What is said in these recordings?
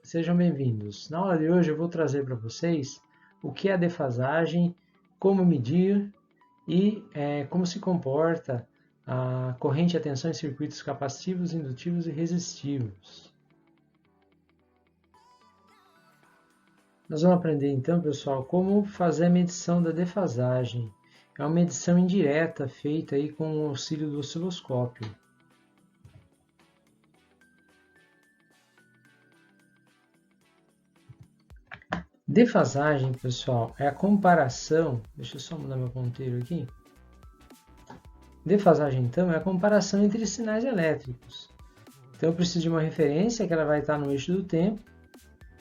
Sejam bem-vindos. Na aula de hoje eu vou trazer para vocês o que é a defasagem, como medir e como se comporta a corrente e a tensão em circuitos capacitivos, indutivos e resistivos. Nós vamos aprender então, pessoal, como fazer a medição da defasagem. É uma medição indireta feita aí com o auxílio do osciloscópio. Defasagem, pessoal, é a comparação. Deixa eu só mudar meu ponteiro aqui. Defasagem, então, é a comparação entre sinais elétricos. Então, eu preciso de uma referência que ela vai estar no eixo do tempo,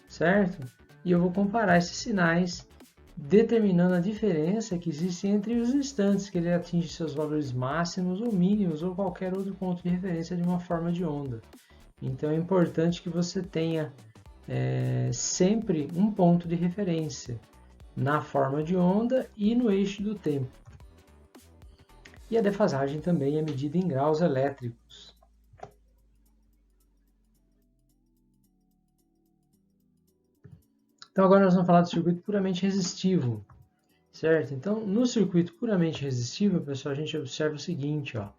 certo? E eu vou comparar esses sinais, determinando a diferença que existe entre os instantes que ele atinge seus valores máximos ou mínimos ou qualquer outro ponto de referência de uma forma de onda. Então, é importante que você tenha sempre um ponto de referência na forma de onda e no eixo do tempo. E a defasagem também é medida em graus elétricos. Então agora nós vamos falar do circuito puramente resistivo, certo? Então no circuito puramente resistivo, pessoal, a gente observa o seguinte, ó,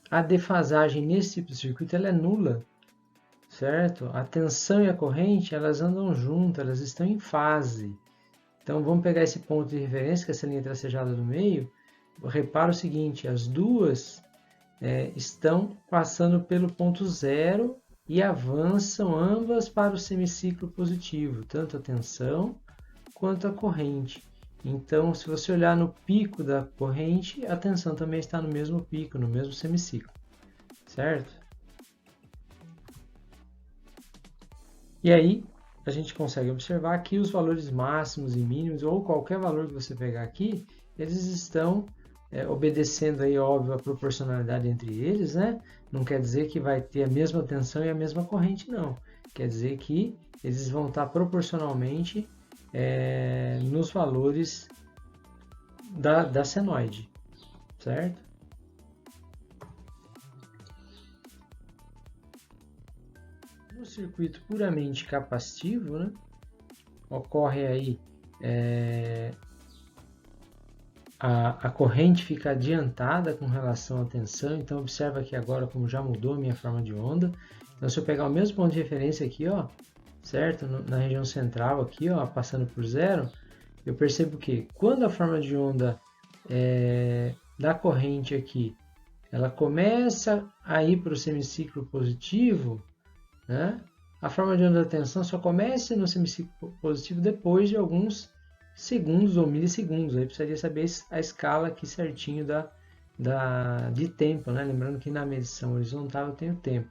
a defasagem nesse tipo de circuito ela é nula, certo? A tensão e a corrente elas andam juntas, elas estão em fase. Então vamos pegar esse ponto de referência, que é essa linha tracejada do meio, repara o seguinte, as duas estão passando pelo ponto zero e avançam ambas para o semiciclo positivo, tanto a tensão quanto a corrente. Então, se você olhar no pico da corrente, a tensão também está no mesmo pico, no mesmo semiciclo, certo? E aí, a gente consegue observar que os valores máximos e mínimos, ou qualquer valor que você pegar aqui, eles estão obedecendo aí, óbvio, a proporcionalidade entre eles, né? Não quer dizer que vai ter a mesma tensão e a mesma corrente, não. Quer dizer que eles vão estar proporcionalmente nos valores da senoide, certo? No circuito puramente capacitivo, né, ocorre aí a corrente fica adiantada com relação à tensão, então observa aqui agora como já mudou a minha forma de onda. Então se eu pegar o mesmo ponto de referência aqui, ó, certo? Na região central aqui, ó, passando por zero, eu percebo que quando a forma de onda da corrente aqui, ela começa a ir para o semiciclo positivo, né? A forma de onda da tensão só começa no semiciclo positivo depois de alguns segundos ou milissegundos. Aí precisaria saber a escala aqui certinho de tempo, né? Lembrando que na medição horizontal eu tenho tempo,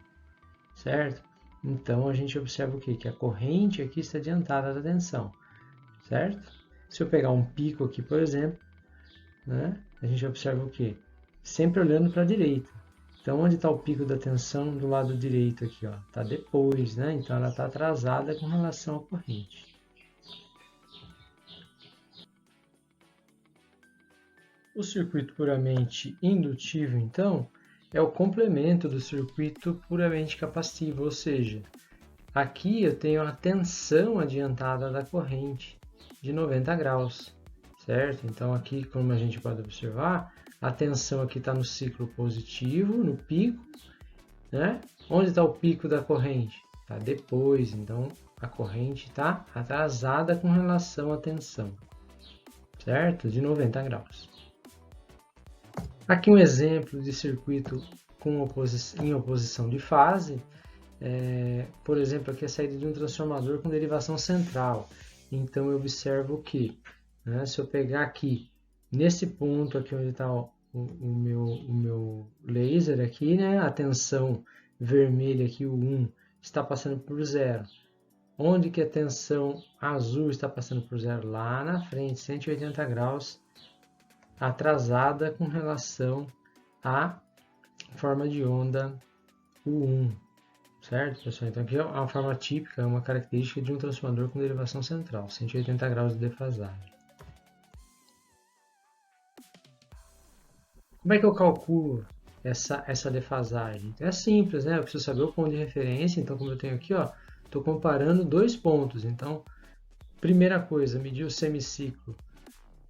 certo? Então a gente observa o quê? Que a corrente aqui está adiantada da tensão, certo? Se eu pegar um pico aqui, por exemplo, né? A gente observa o quê? Sempre olhando para a direita. Então, onde está o pico da tensão do lado direito aqui? Está depois, né? Então, ela está atrasada com relação à corrente. O circuito puramente indutivo, então, é o complemento do circuito puramente capacitivo, ou seja, aqui eu tenho a tensão adiantada da corrente de 90 graus, certo? Então, aqui, como a gente pode observar, a tensão aqui está no ciclo positivo, no pico, né? Onde está o pico da corrente? Está depois, então a corrente está atrasada com relação à tensão, certo? De 90 graus. Aqui um exemplo de circuito em oposição de fase, por exemplo, aqui a saída de um transformador com derivação central. Então eu observo que, né, se eu pegar aqui, nesse ponto aqui onde está o meu laser aqui, né, a tensão vermelha aqui, o 1, está passando por zero. Onde que a tensão azul está passando por zero? Lá na frente, 180 graus atrasada com relação à forma de onda U1, certo, pessoal? Então aqui é uma forma típica, uma característica de um transformador com derivação central, 180 graus de defasagem. Como é que eu calculo essa defasagem? Então, é simples, né? Eu preciso saber o ponto de referência, então como eu tenho aqui, ó, estou comparando dois pontos. Então, primeira coisa, medir o semiciclo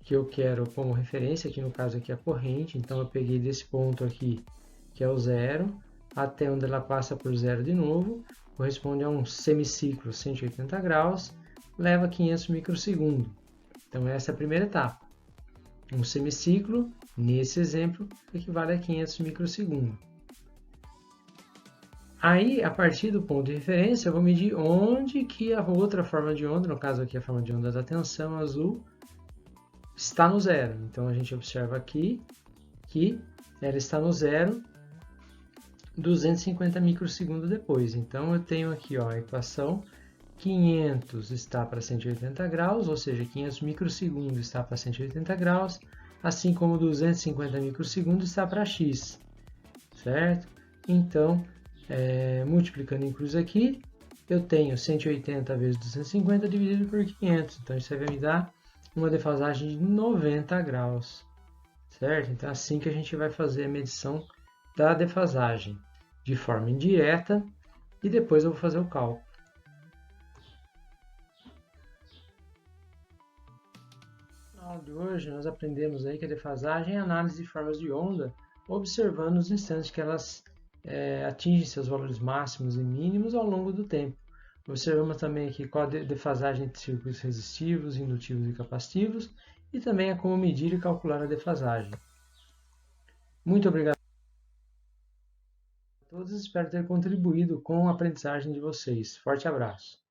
que eu quero como referência, que no caso aqui é a corrente, então eu peguei desse ponto aqui, que é o zero, até onde ela passa por zero de novo, corresponde a um semiciclo 180 graus, leva 500 microsegundos. Então essa é a primeira etapa. Um semiciclo, nesse exemplo, equivale a 500 microsegundos. Aí, a partir do ponto de referência, eu vou medir onde que a outra forma de onda, no caso aqui a forma de onda da tensão azul, está no zero. Então a gente observa aqui que ela está no zero 250 microsegundos depois. Então eu tenho aqui, ó, a equação 500 está para 180 graus, ou seja, 500 microsegundos está para 180 graus, assim como 250 microsegundos está para x, certo? Então, multiplicando em cruz aqui, eu tenho 180 vezes 250 dividido por 500. Então isso vai me dar uma defasagem de 90 graus, certo? Então é assim que a gente vai fazer a medição da defasagem, de forma indireta, e depois eu vou fazer o cálculo. No aula de hoje nós aprendemos aí que a defasagem é a análise de formas de onda, observando os instantes que elas atingem seus valores máximos e mínimos ao longo do tempo. Observamos também aqui qual a defasagem entre circuitos resistivos, indutivos e capacitivos, e também a como medir e calcular a defasagem. Muito obrigado a todos, espero ter contribuído com a aprendizagem de vocês. Forte abraço!